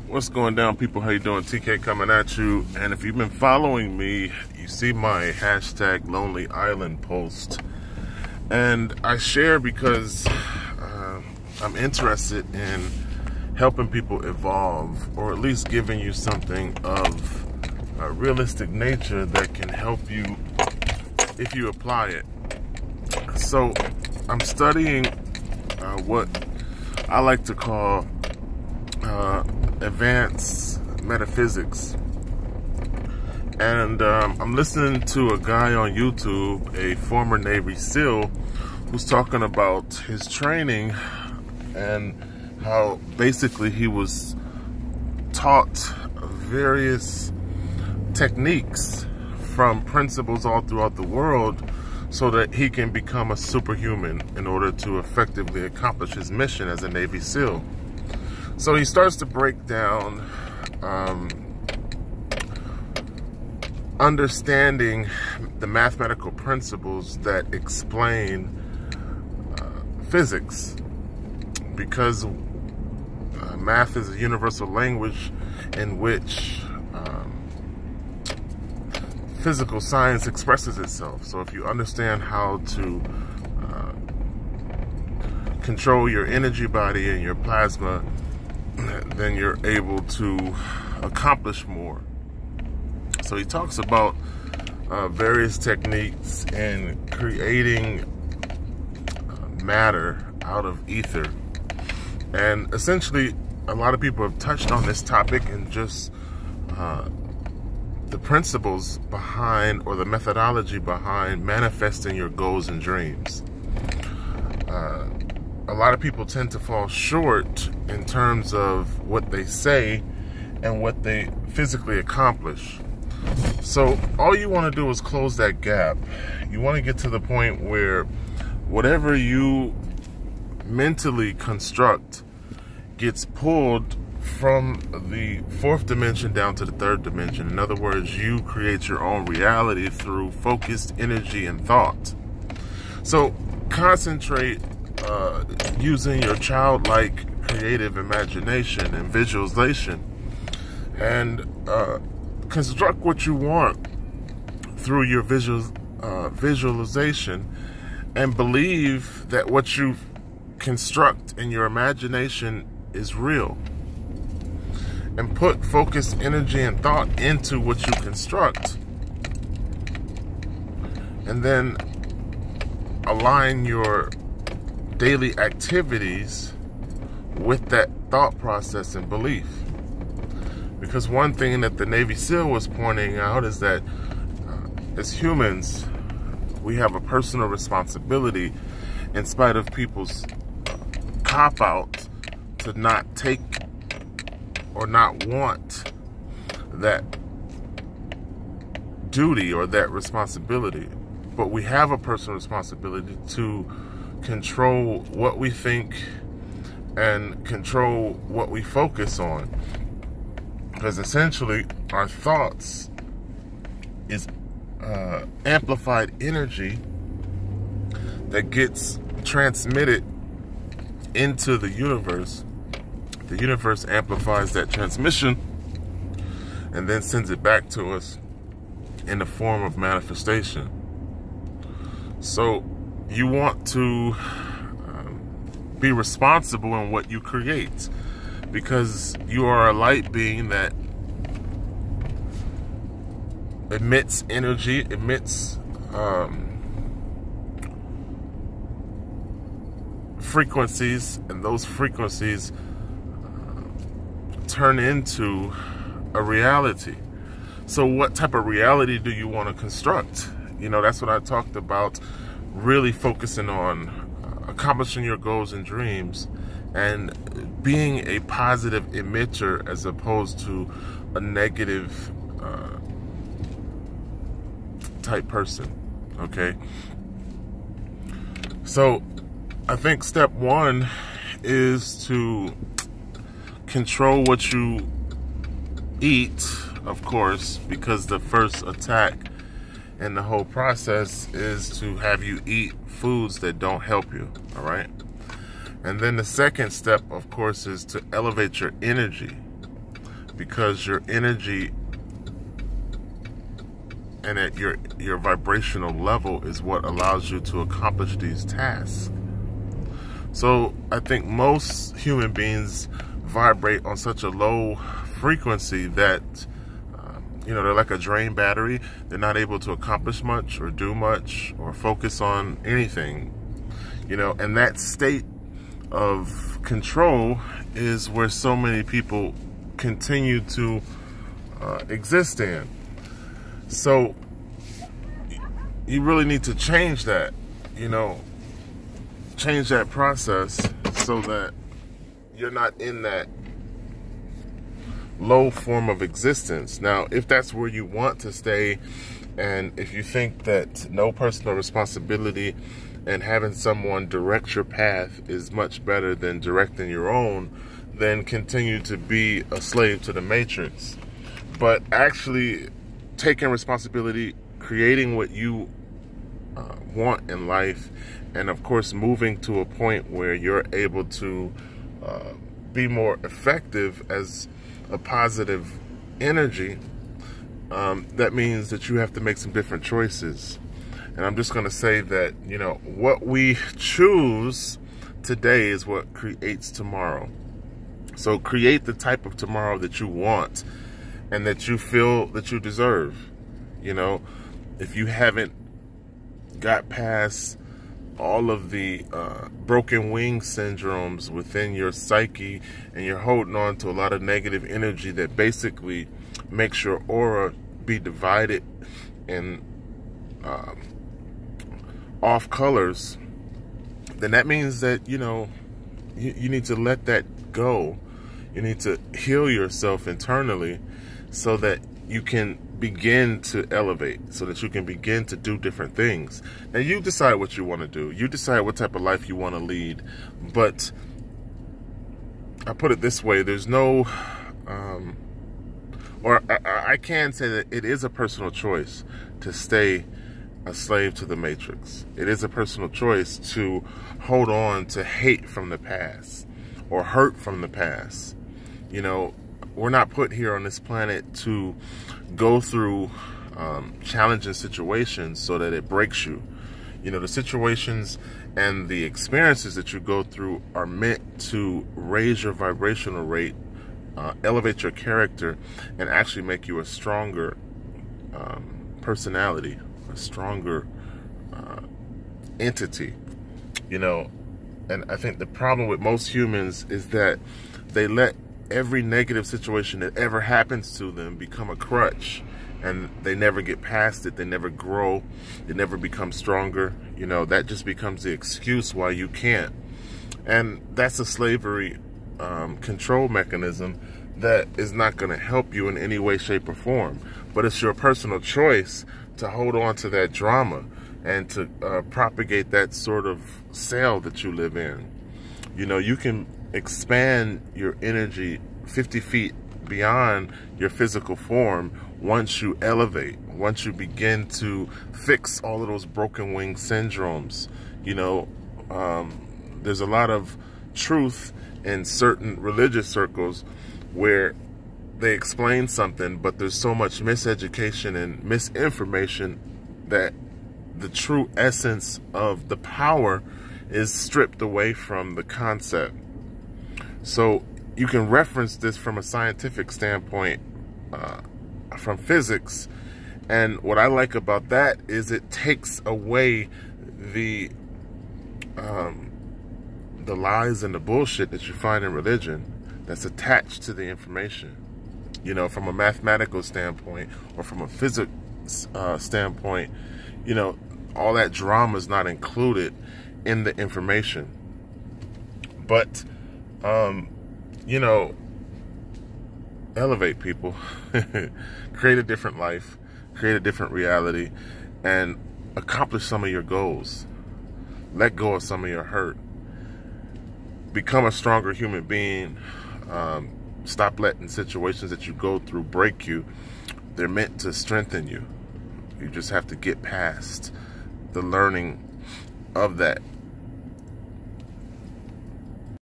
What's going down, people? How you doing? TK coming at you. And if you've been following me, you see my hashtag Lonely Island post. And I share because I'm interested in helping people evolve, or at least giving you something of a realistic nature that can help you if you apply it. So I'm studying what I like to call advanced metaphysics, and I'm listening to a guy on YouTube, a former Navy SEAL, who's talking about his training and how basically he was taught various techniques from principles all throughout the world so that he can become a superhuman in order to effectively accomplish his mission as a Navy SEAL. So he starts to break down understanding the mathematical principles that explain physics, because math is a universal language in which physical science expresses itself. So if you understand how to control your energy body and your plasma, then you're able to accomplish more. So he talks about various techniques in creating matter out of ether. And essentially, a lot of people have touched on this topic and just the principles behind, or the methodology behind, manifesting your goals and dreams. A lot of people tend to fall short in terms of what they say and what they physically accomplish. So all you want to do is close that gap. You want to get to the point where whatever you mentally construct gets pulled from the fourth dimension down to the third dimension. In other words, you create your own reality through focused energy and thought. So concentrate using your childlike creative imagination and visualization, and construct what you want through your visualization, and believe that what you construct in your imagination is real, and put focused energy and thought into what you construct, and then align your daily activities with that thought process and belief. Because one thing that the Navy SEAL was pointing out is that as humans, we have a personal responsibility, in spite of people's cop-out, to not take or not want that duty or that responsibility. But we have a personal responsibility to control what we think and control what we focus on, because essentially our thoughts is amplified energy that gets transmitted into the universe. The universe amplifies that transmission and then sends it back to us in the form of manifestation. So you want to be responsible in what you create, because you are a light being that emits energy, emits frequencies, and those frequencies turn into a reality. So what type of reality do you want to construct? You know, that's what I talked about, really focusing on accomplishing your goals and dreams and being a positive emitter as opposed to a negative type person. Okay, so I think step one is to control what you eat, of course, because the first attack in the whole process is to have you eat foods that don't help you, all right? And then the second step, of course, is to elevate your energy. because your energy and at your vibrational level is what allows you to accomplish these tasks. So I think most human beings vibrate on such a low frequency that they're like a drained battery. They're not able to accomplish much or do much or focus on anything. And that state of control is where so many people continue to exist in. So you really need to change that, change that process so that you're not in that low form of existence. Now, if that's where you want to stay, and if you think that no personal responsibility and having someone direct your path is much better than directing your own, then continue to be a slave to the matrix. But actually taking responsibility, creating what you want in life, and of course moving to a point where you're able to be more effective as a positive energy, that means that you have to make some different choices. And I'm just going to say that, what we choose today is what creates tomorrow. So create the type of tomorrow that you want and that you feel that you deserve. If you haven't got past all of the broken wing syndromes within your psyche, and you're holding on to a lot of negative energy that basically makes your aura be divided and off colors, then that means that you need to let that go. You need to heal yourself internally so that you can begin to elevate, so that you can begin to do different things. Now you decide what you want to do. You decide what type of life you want to lead. But I put it this way, there's no, I can say that it is a personal choice to stay a slave to the matrix. It is a personal choice to hold on to hate from the past or hurt from the past. We're not put here on this planet to go through challenging situations so that it breaks you. The situations and the experiences that you go through are meant to raise your vibrational rate, elevate your character, and actually make you a stronger personality, a stronger entity. And I think the problem with most humans is that they let every negative situation that ever happens to them become a crutch, and they never get past it. They never grow. They never become stronger. That just becomes the excuse why you can't. And that's a slavery control mechanism that is not going to help you in any way, shape, or form. But it's your personal choice to hold on to that drama and to propagate that sort of cell that you live in. You can expand your energy 50 feet beyond your physical form once you elevate, once you begin to fix all of those broken wing syndromes. There's a lot of truth in certain religious circles where they explain something, but there's so much miseducation and misinformation that the true essence of the power is stripped away from the concept. So you can reference this from a scientific standpoint, from physics. And what I like about that is it takes away the lies and the bullshit that you find in religion that's attached to the information. From a mathematical standpoint or from a physics standpoint, all that drama is not included in the information. But elevate, people. Create a different life, create a different reality, and accomplish some of your goals. Let go of some of your hurt. Become a stronger human being. Stop letting situations that you go through break you. They're meant to strengthen you. You just have to get past the learning of that